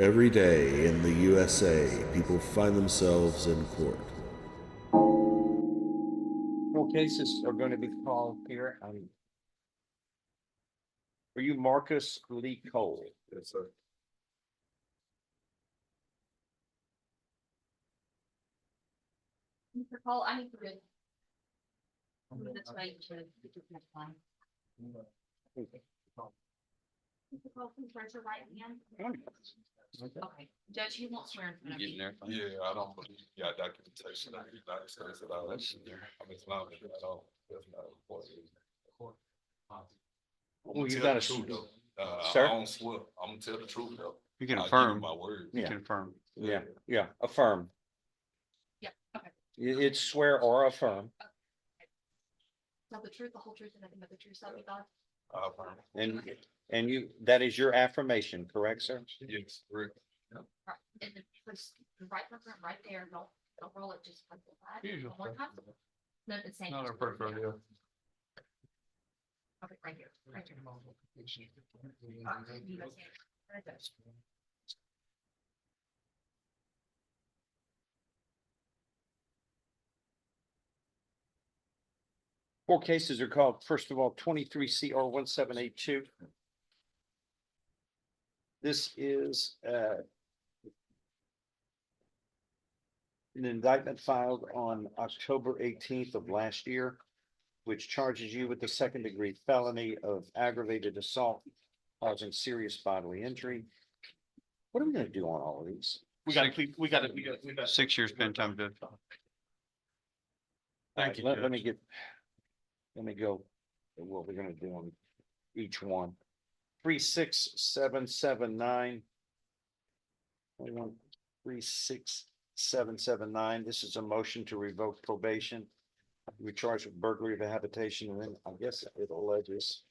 Every day in the USA, people find themselves in court. Four cases are going to be called here. Are you Marcus Lee Cole? Yes, sir. Mr. Cole, I need to go. Move this way to the next line. Mr. Cole, please raise your right hand. Okay, Judge, you won't swear in front of me. Yeah, I don't believe you got documentation of the United States at all. That's there. I'm Islamic at all. That's not important. Well, you Tell got the to, truth, though. Sir? I don't swear. I'm gonna tell the truth though. You can I'll give affirm. my word. You Yeah. can affirm. yeah, affirm. Yeah, okay. It's swear or affirm. Tell the truth, the whole truth, and nothing but the truth, so help you God. I affirm. And you, that is your affirmation, correct, sir? Yes, correct. Right, and the right footprint right there, don't roll it, just like that. Usual. One more time. No, the same. Not a perfect idea. Okay, right here, right here. You guys here. Right there. Four cases are called, first of all, 23 CR 1782. This is an indictment filed on October 18th of last year, which charges you with the second-degree felony of aggravated assault causing serious bodily injury. What are we gonna do on all of these? We got 6 years pen time, Judge. Thank you. Let me go, what we're gonna do on each one. 36779. 36779. This is a motion to revoke probation. We're charged with burglary of a habitation, and then I guess it alleges.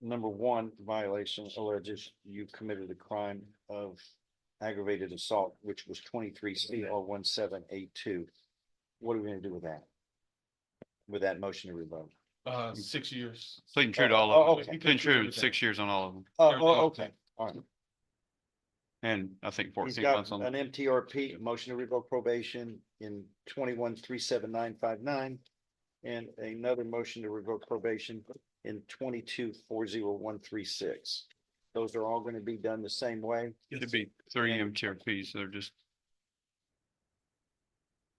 Number one violation alleges you committed a crime of aggravated assault, which was 23 CR 1782. What are we gonna do with that? With that motion to revoke? 6 years. Pleading true to Oh, all oh, of okay. them. Pleading true, 6 years on all of them. Okay, all right. And I think He's 14 got months on. an MTRP, a motion to revoke probation in 21 37959. And another motion to revoke probation in 22 40136. Those are all going to be done the same way. It'd be 3 MTRPs. They're just,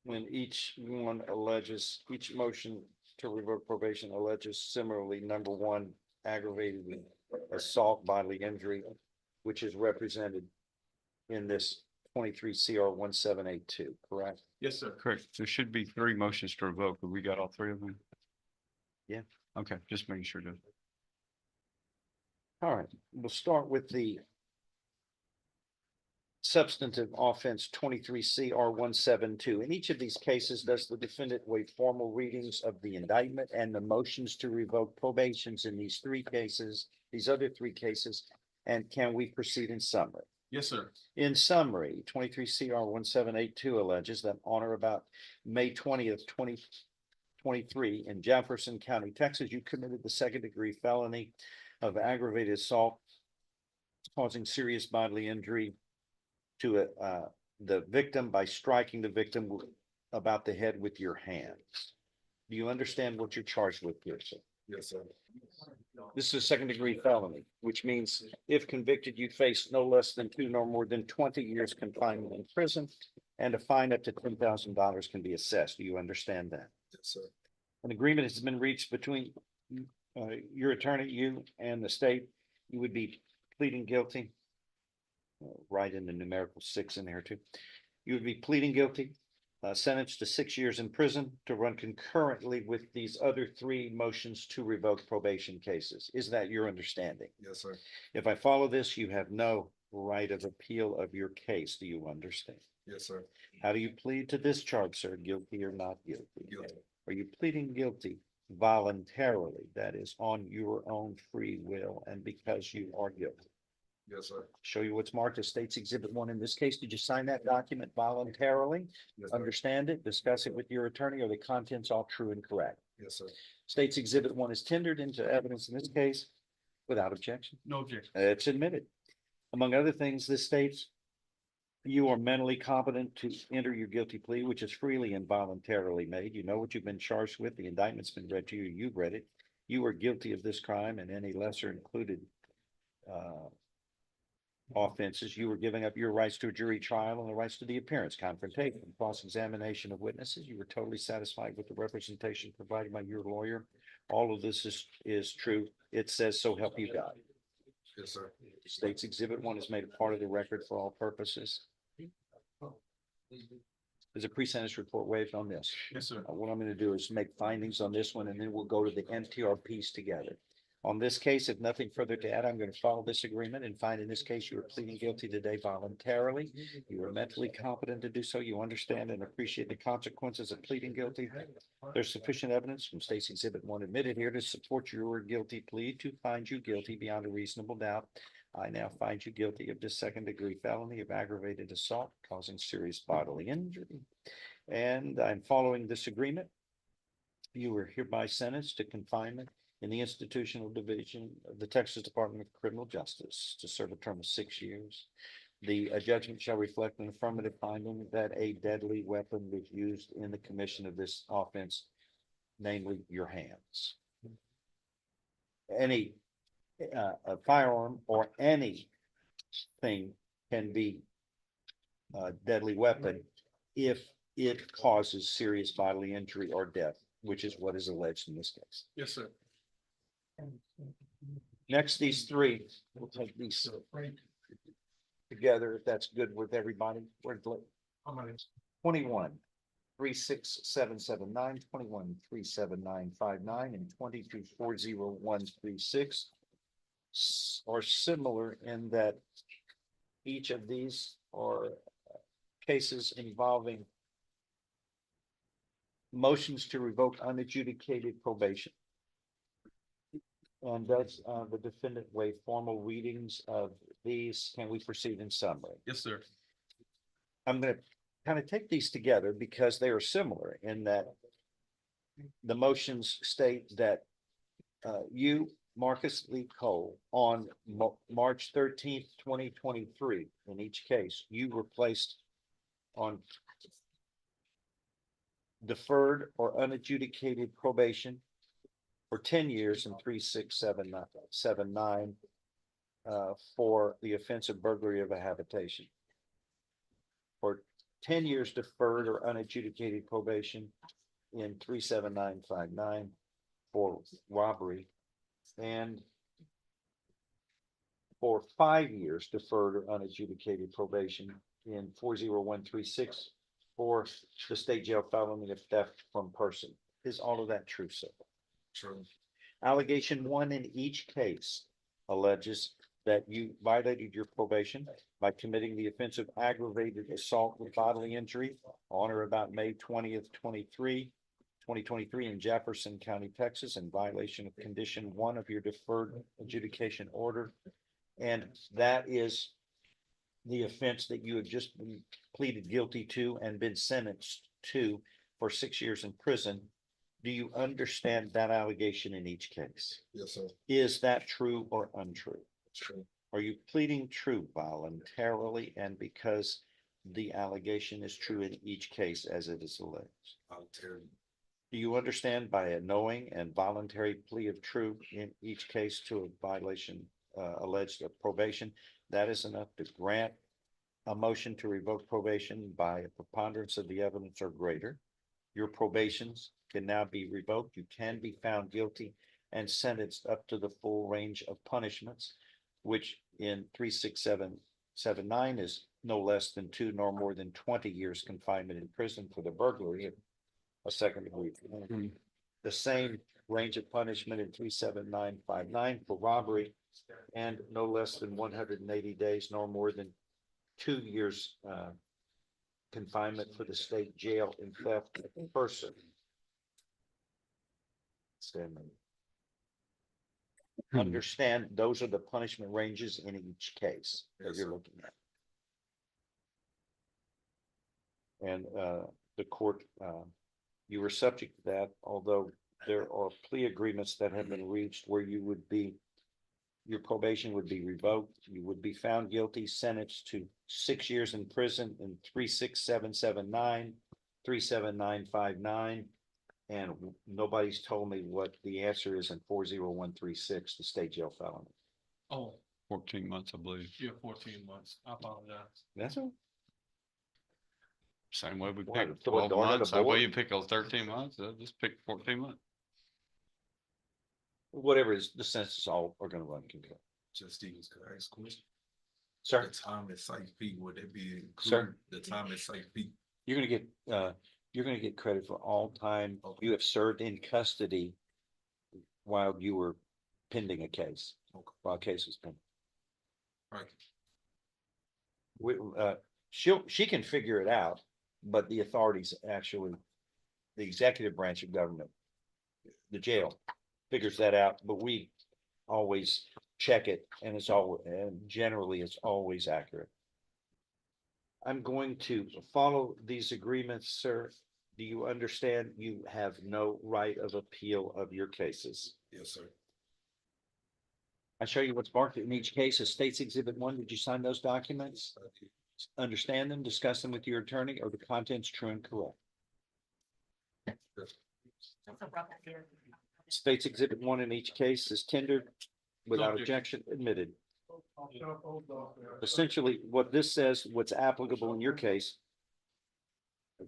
When each one alleges, each motion to revoke probation alleges similarly, number one, aggravated assault bodily injury, which is represented in this 23 CR 1782, correct? Yes, sir. correct. There should be 3 motions to revoke, but we got all 3 of them. Yeah. Okay, just making sure to. All right, we'll start with the substantive offense 23 CR 172. In each of these cases, does the defendant waive formal readings of the indictment and the motions to revoke probations in these 3 cases, these other 3 cases? And can we proceed in summary? Yes, sir. In summary, 23 CR 1782 alleges that on or about May 20th, 2023 in Jefferson County, Texas, you committed the second-degree felony of aggravated assault causing serious bodily injury to the victim by striking the victim about the head with your hands. Do you understand what you're charged with here, sir? Yes, sir. This is a second-degree felony, which means if convicted, you face no less than 2 nor more than 20 years confinement in prison, and a fine up to $10,000 can be assessed. Do you understand that? Yes, sir. An agreement has been reached between your attorney, you, and the state. You would be pleading guilty. Right in the numerical 6 in there too. You would be pleading guilty, sentenced to 6 years in prison to run concurrently with these other 3 motions to revoke probation cases. Is that your understanding? Yes, sir. If I follow this, you have no right of appeal of your case. Do you understand? Yes, sir. How do you plead to this charge, sir? Guilty or not guilty? Guilty. Are you pleading guilty voluntarily? That is on your own free will and because you are guilty. Yes, sir. Show you what's marked as State's Exhibit 1 in this case. Did you sign that document voluntarily? Yes, sir. Understand it, discuss it with your attorney. Are the contents all true and correct? Yes, sir. State's Exhibit 1 is tendered into evidence in this case without objection. No objection. It's admitted. Among other things, this states you are mentally competent to enter your guilty plea, which is freely and voluntarily made. You know what you've been charged with. The indictment's been read to you. You've read it. You are guilty of this crime and any lesser included offenses. You were giving up your rights to a jury trial and the rights to the appearance, confrontation, cross-examination of witnesses. You were totally satisfied with the representation provided by your lawyer. All of this is true. It says, so help you God. Yes, sir. State's Exhibit 1 is made a part of the record for all purposes. Is a pre-sentence report waived on this? Yes, sir. What I'm going to do is make findings on this one, and then we'll go to the NTRPs together. On this case, if nothing further to add, I'm going to follow this agreement and find in this case you are pleading guilty today voluntarily. You are mentally competent to do so. You understand and appreciate the consequences of pleading guilty. There's sufficient evidence from State's Exhibit 1 admitted here to support your guilty plea to find you guilty beyond a reasonable doubt. I now find you guilty of this second-degree felony of aggravated assault causing serious bodily injury. And I'm following this agreement. You are hereby sentenced to confinement in the institutional division of the Texas Department of Criminal Justice to serve a term of 6 years. The judgment shall reflect an affirmative finding that a deadly weapon was used in the commission of this offense, namely your hands. Any a firearm or anything can be a deadly weapon if it causes serious bodily injury or death, which is what is alleged in this case. Yes, sir. Next, these three, we'll take these together, if that's good with everybody. Where's the 21, 36779, 21, 37959, and 22, 40136 are similar in that each of these are cases involving motions to revoke unadjudicated probation. And does the defendant waive formal readings of these? Can we proceed in summary? Yes, sir. I'm going to kind of take these together because they are similar in that the motions state that you, Marcus Lee Cole, on March 13th, 2023, in each case, you were placed on deferred or unadjudicated probation for 10 years and 36779 for the offense of burglary of a habitation. For 10 years deferred or unadjudicated probation in 37959 for robbery, and for 5 years deferred or unadjudicated probation in 40136 for the state jail felony of theft from person. Is all of that true, sir? True. Allegation 1 in each case alleges that you violated your probation by committing the offense of aggravated assault with bodily injury on or about May 20th, 2023 in Jefferson County, Texas, in violation of condition 1 of your deferred adjudication order. And that is the offense that you have just been pleaded guilty to and been sentenced to for 6 years in prison. Do you understand that allegation in each case? Yes, sir. Is that true or untrue? True. Are you pleading true voluntarily and because the allegation is true in each case as it is alleged? Voluntarily. Do you understand by a knowing and voluntary plea of true in each case to a violation alleged of probation, that is enough to grant a motion to revoke probation by a preponderance of the evidence or greater? Your probations can now be revoked. You can be found guilty and sentenced up to the full range of punishments, which in 36779 is no less than 2 nor more than 20 years confinement in prison for the burglary of a second degree. The same range of punishment in 37959 for robbery, and no less than 180 days nor more than 2 years confinement for the state jail in theft of person. Understand those are the punishment ranges in each case that Yes, you're sir. looking at. And the court, you were subject to that, although there are plea agreements that have been reached where you would be, your probation would be revoked, you would be found guilty, sentenced to 6 years in prison in 36779, 37959. And nobody's told me what the answer is in 40136, the state jail felony. Oh, 14 months, I believe. yeah, 14 months. I apologize. That's all. Same way we What, picked throw a 12 dart at a months, same way board? you pick those 13 months, just pick 14 months. Whatever is, the sentences all are gonna run concurrent. Just Stevens, could I ask a question? Sir, The time at site fee, would it be? Sir? The time at site fee? you're gonna get credit for all time you have served in custody while you were pending a case, Okay. while a case was pending. Right. She can figure it out, but the authorities actually, the executive branch of government, the jail figures that out, but we always check it and generally it's always accurate. I'm going to follow these agreements, sir. Do you understand you have no right of appeal of your cases? Yes, sir. I show you what's marked in each case as States Exhibit 1. Did you sign those documents? Understand them, discuss them with your attorney, or the contents true and correct? That's a rough idea. States Exhibit 1 in each case is tendered without No objection, admitted. Essentially, what this says, what's applicable in your case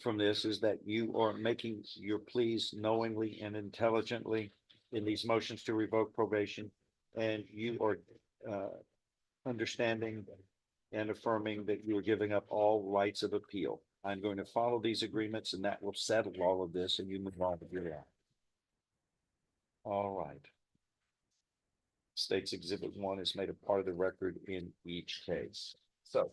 from this is that you are making your pleas knowingly and intelligently in these motions to revoke probation. And you are understanding and affirming that you are giving up all rights of appeal. I'm going to follow these agreements and that will settle all of this and you move on with your life. All right. States Exhibit 1 is made a part of the record in each case. So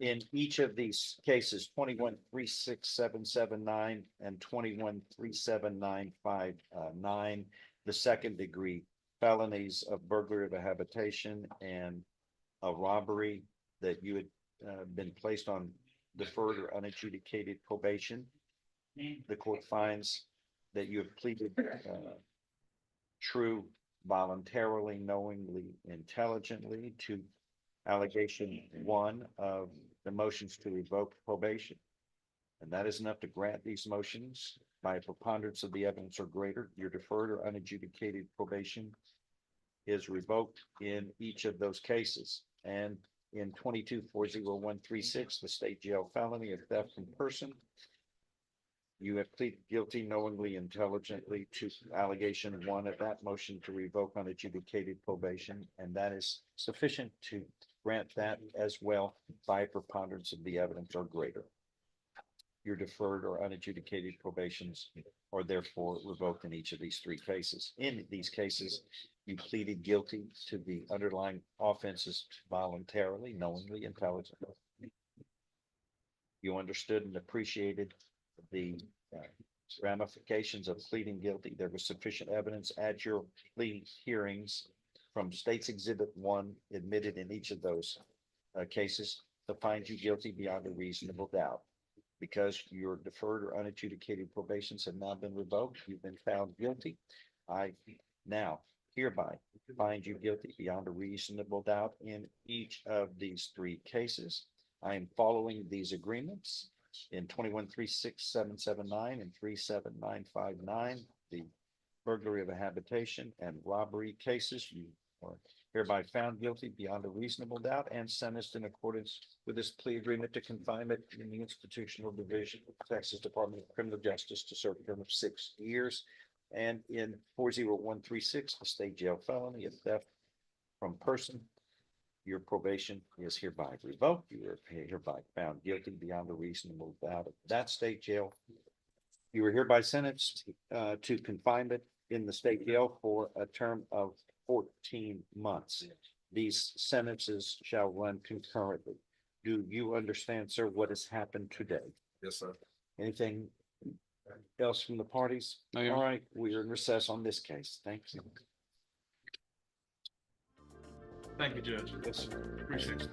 in each of these cases, 21-36779 and 21-37959, the second degree felonies of burglary of a habitation and a robbery that you had been placed on deferred or unadjudicated probation. The court finds that you have pleaded true, voluntarily, knowingly, intelligently to allegation 1 of the motions to revoke probation. And that is enough to grant these motions by a preponderance of the evidence or greater. Your deferred or unadjudicated probation is revoked in each of those cases. And in 22-40136, the state jail felony of theft from person, you have pleaded guilty knowingly, intelligently to allegation 1 of that motion to revoke unadjudicated probation, and that is sufficient to grant that as well by a preponderance of the evidence or greater. Your deferred or unadjudicated probations are therefore revoked in each of these 3 cases. In these cases, you pleaded guilty to the underlying offenses voluntarily, knowingly, intelligently. You understood and appreciated the ramifications of pleading guilty. There was sufficient evidence at your plea hearings from States Exhibit 1 admitted in each of those cases to find you guilty beyond a reasonable doubt. Because your deferred or unadjudicated probations have now been revoked, you've been found guilty. I now hereby find you guilty beyond a reasonable doubt in each of these 3 cases. I am following these agreements in 21-36779 and 37959, the burglary of a habitation and robbery cases. You are hereby found guilty beyond a reasonable doubt and sentenced in accordance with this plea agreement to confinement in the Institutional Division of Texas Department of Criminal Justice to serve a term of 6 years. And in 40136, the state jail felony of theft from person, your probation is hereby revoked. You are hereby found guilty beyond a reasonable doubt of that state jail. You are hereby sentenced to confinement in the state jail for a term of 14 months. These sentences shall run concurrently. Do you understand, sir, what has happened today? Yes, sir. Anything else from the parties? No, Your All Honor. right, we are in recess on this case. Thank you. Thank you, Judge. Appreciate it.